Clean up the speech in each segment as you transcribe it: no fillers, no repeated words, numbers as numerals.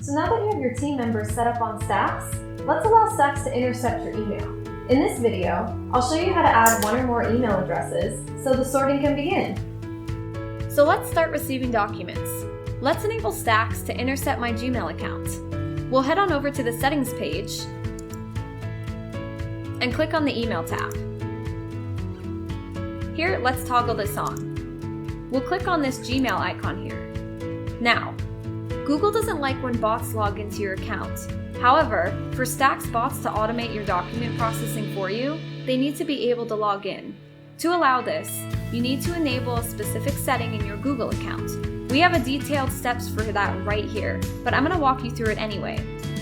So now that you have your team members set up on Stax, let's allow Stax to intercept your email. In this video, I'll show you how to add one or more email addresses so the sorting can begin. So let's start receiving documents. Let's enable Stax to intercept my Gmail account. We'll head on over to the settings page and click on the email tab. Here, let's toggle this on. We'll click on this Gmail icon here. Now, Google doesn't like when bots log into your account. However, for Stax bots to automate your document processing for you, they need to be able to log in. To allow this, you need to enable a specific setting in your Google account. We have a detailed steps for that right here, but I'm going to walk you through it anyway.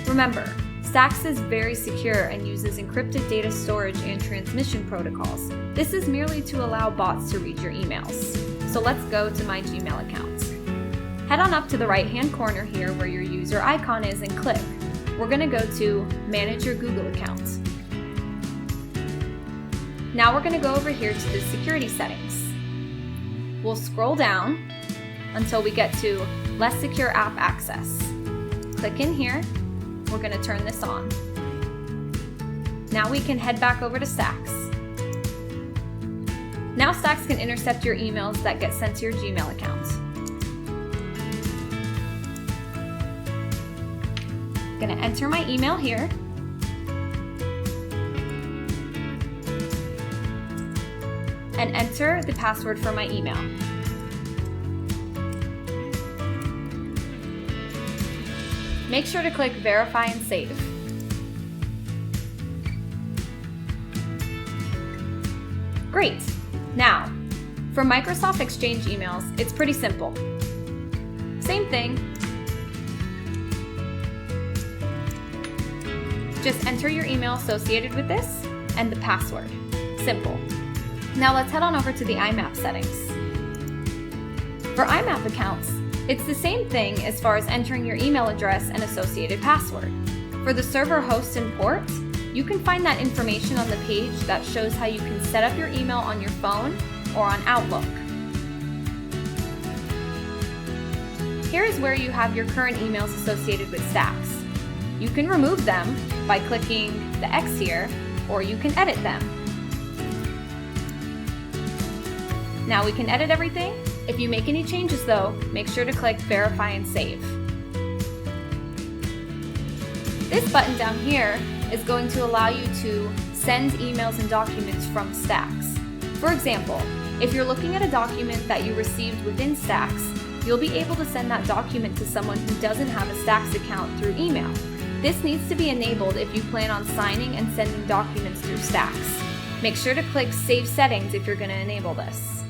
Remember, Stax is very secure and uses encrypted data storage and transmission protocols. This is merely to allow bots to read your emails. So let's go to my Gmail account. Head on up to the right-hand corner here where your user icon is and click. We're going to go to Manage Your Google Account. Now we're going to go over here to the security settings. We'll scroll down until we get to Less Secure App Access. Click in here. We're going to turn this on. Now we can head back over to Stax. Now Stax can intercept your emails that get sent to your Gmail account. I'm going to enter my email here. And enter the password for my email. Make sure to click Verify and Save. Great! Now, for Microsoft Exchange emails, it's pretty simple. Same thing. Just enter your email associated with this and the password. Simple. Now let's head on over to the IMAP settings. For IMAP accounts, it's the same thing as far as entering your email address and associated password. For the server host and port, you can find that information on the page that shows how you can set up your email on your phone or on Outlook. Here is where you have your current emails associated with Stax. You can remove them by clicking the X here, or you can edit them. Now we can edit everything. If you make any changes though, make sure to click Verify and Save. This button down here is going to allow you to send emails and documents from Stax. For example, if you're looking at a document that you received within Stax, you'll be able to send that document to someone who doesn't have a Stax account through email. This needs to be enabled if you plan on signing and sending documents through Stax. Make sure to click Save Settings if you're going to enable this.